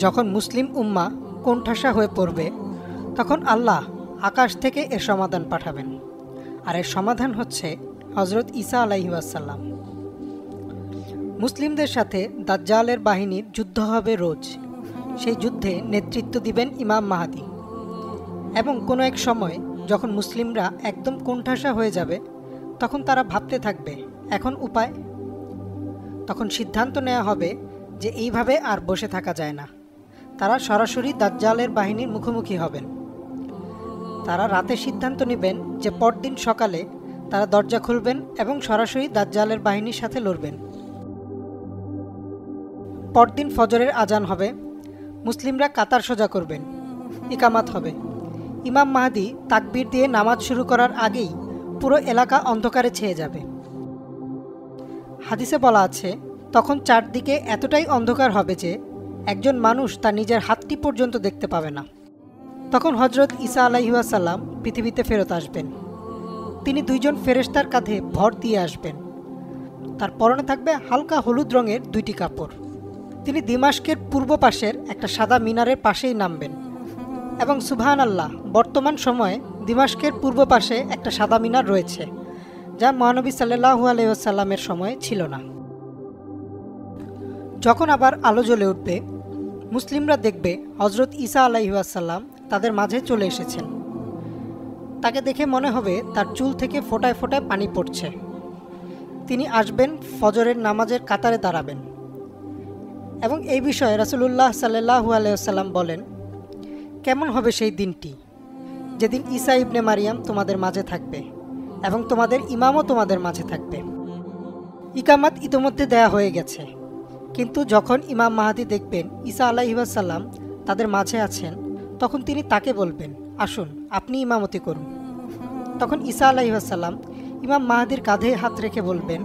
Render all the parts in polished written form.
যখন মুসলিম উম্মাহ কোণঠাসা হয়ে পড়বে তখন আল্লাহ আকাশ থেকে এর সমাধান পাঠাবেন। আর এর সমাধান হচ্ছে হযরত ঈসা আলাইহিস সালাম। মুসলিমদের সাথে দাজ্জালের বাহিনীর যুদ্ধ হবে রোজ। সেই যুদ্ধে নেতৃত্ব দিবেন ইমাম মাহদী। এবং কোনো এক সময় যখন মুসলিমরা একদম কোণঠাসা হয়ে যাবে তখন তারা ভাবতে থাকবে এখন উপায়। তখন সিদ্ধান্ত নেওয়া হবে যে এইভাবে আর বসে থাকা যায় না। তারা সরাসরি দাজ্জালের বাহিনীর মুখোমুখি হবেন। তারা রাতে সিদ্ধান্ত নেবেন যে পরদিন সকালে তারা দরজা খুলবেন এবং সরাসরি দাজ্জালের বাহিনীর সাথে লড়বেন। পরদিন ফজরের আজান হবে, মুসলিমরা কাতার সোজা করবেন, ইকামাত হবে। ইমাম মাহদী তাকবীর দিয়ে নামাজ শুরু করার আগেই পুরো এলাকা অন্ধকারে ছেয়ে যাবে। হাদিসে বলা আছে তখন চারদিকে এতটাই অন্ধকার হবে যে একজন মানুষ তার নিজের হাতটি পর্যন্ত দেখতে পাবে না। তখন হযরত ঈসা আলাইহিস সালাম পৃথিবীতে ফেরত আসবেন। তিনি দুইজন ফেরেশতার কাঁধে ভর দিয়ে আসবেন। তার পরনে থাকবে হালকা হলুদ রঙের দুইটি কাপড়। তিনি দিমাশকের পূর্ব পাশের একটা সাদা মিনারের পাশেই নামবেন। এবং সুবহানাল্লাহ, বর্তমান সময়ে দিমাশকের পূর্ব পাশে একটা সাদা মিনার রয়েছে, যা মহানবী সাল্লাল্লাহু আলাইহি ওয়াসাল্লামের সময়ে ছিল না। যখন আবার আলো জ্বলে উঠবে মুসলিমরা দেখবে হযরত ঈসা আলাইহিস সালাম তাদের মাঝে চলে এসেছেন। তাকে দেখে মনে হবে তার চুল থেকে ফোঁটায় ফোঁটায় পানি পড়ছে। তিনি আসবেন, ফজরের নামাজের কাতারে দাঁড়াবেন। এবং এই বিষয়ে রাসূলুল্লাহ সাল্লাল্লাহু আলাইহি ওয়াসাল্লাম বলেন, কেমন হবে সেই দিনটি যেদিন ঈসা ইবনে মারিয়াম তোমাদের মাঝে থাকবে এবং তোমাদের ইমামও তোমাদের মাঝে থাকবে। ইকামাত ইতোমধ্যে দেয়া হয়ে গেছে, কিন্তু যখন ইমাম মাহদী দেখবেন ঈসা আলাইহিস সালাম তাদের মাঝে আছেন তখন তিনি তাকে বলবেন, আসুন আপনি ইমামতি করুন। তখন ঈসা আলাইহিস সালাম ইমাম মাহদীর কাঁধে হাত রেখে বলবেন,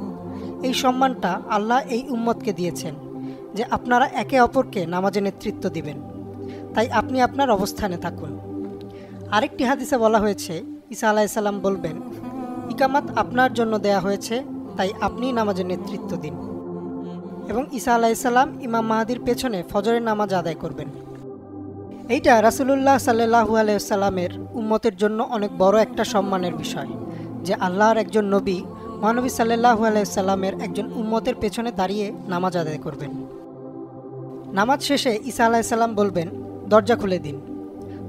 এই সম্মানটা আল্লাহ এই উম্মতকে দিয়েছেন যে আপনারা একে অপরকে নামাজে নেতৃত্ব দিবেন, তাই আপনি আপনার অবস্থানে থাকুন। আরেকটি হাদিসে বলা হয়েছে ঈসা আলাইহিস সালাম বলবেন, ইকামাত আপনার জন্য দেয়া হয়েছে, তাই আপনি নামাজের নেতৃত্ব দিন। এবং ঈসা আলাইহিস সালাম ইমাম মাহদীর পেছনে ফজরের নামাজ আদায় করবেন। এইটা রাসূলুল্লাহ সাল্লাল্লাহু আলাইহি ওয়াসাল্লামের উম্মতের জন্য অনেক বড় একটা সম্মানের বিষয় যে আল্লাহর একজন নবী মহানবী সাল্লাল্লাহু আলাইহি ওয়াসাল্লামের একজন উম্মতের পেছনে দাঁড়িয়ে নামাজ আদায় করবেন। নামাজ শেষে ঈসা আলাইহিস সালাম বলবেন, দরজা খুলে দিন।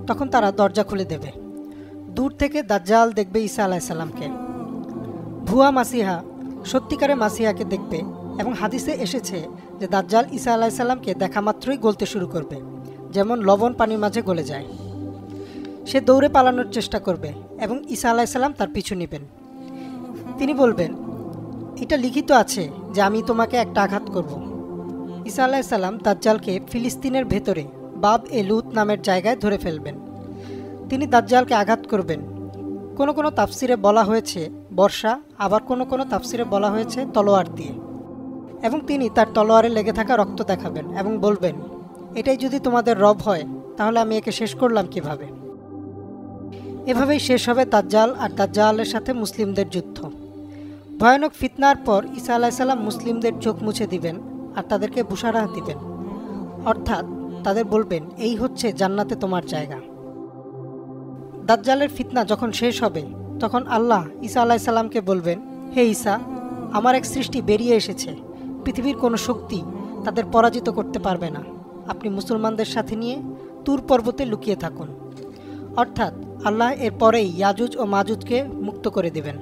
তখন তারা দরজা খুলে দেবে। দূর থেকে দাজ্জাল দেখবে ঈসা আলাইহিস সালামকে। ভুয়া মাসিহা সত্যিকারের মাসিহাকে দেখবে এবং হাদিসে এসেছে যে দাজ্জাল ঈসা আলাইহিস সালামকে দেখা মাত্রই গলতে শুরু করবে, যেমন লবণ পানির মাঝে গলে যায়। সে দৌড়ে পালানোর চেষ্টা করবে এবং ঈসা আলাইহিস সালাম তার পিছু নেবেন। তিনি বলবেন, এটা লিখিত আছে যে আমি তোমাকে একটা আঘাত করব। ঈসা আলাইহিস সালাম দাজ্জালকে ফিলিস্তিনের ভেতরে বাব এ লুত নামের জায়গায় ধরে ফেলবেন। তিনি দাজ্জালকে আঘাত করবেন। কোনো কোনো তাফসিরে বলা হয়েছে বর্ষা, আবার কোনো কোনো তাফসিরে বলা হয়েছে তলোয়ার দিয়ে। এবং তিনি তার তলোয়ারে লেগে থাকা রক্ত দেখাবেন এবং বলবেন, এটাই যদি তোমাদের রব হয় তাহলে আমি একে শেষ করলাম কিভাবে। এভাবেই শেষ হবে দাজ্জাল আর দাজ্জালের সাথে মুসলিমদের যুদ্ধ। ভয়ানক ফিতনার পর ঈসা আলাইহিস সালাম মুসলিমদের চোখ মুছে দিবেন আর তাদেরকে বুশারা দিবেন, অর্থাৎ তাদের বলবেন, এই হচ্ছে জান্নাতে তোমার জায়গা। দাজ্জালের ফিতনা যখন শেষ হবে তখন আল্লাহ ঈসা আলাইহিস সালামকে বলবেন, হে ঈসা, আমার এক সৃষ্টি বেরিয়ে এসেছে, পৃথিবীর কোনো শক্তি তাদের পরাজিত করতে পারবে না। আপনি মুসলমানদের সাথে নিয়ে তুর পর্বতে লুকিয়ে থাকুন। অর্থাৎ আল্লাহ এর পরেই ইয়াজুজ ও মাজুজকে মুক্ত করে দেবেন।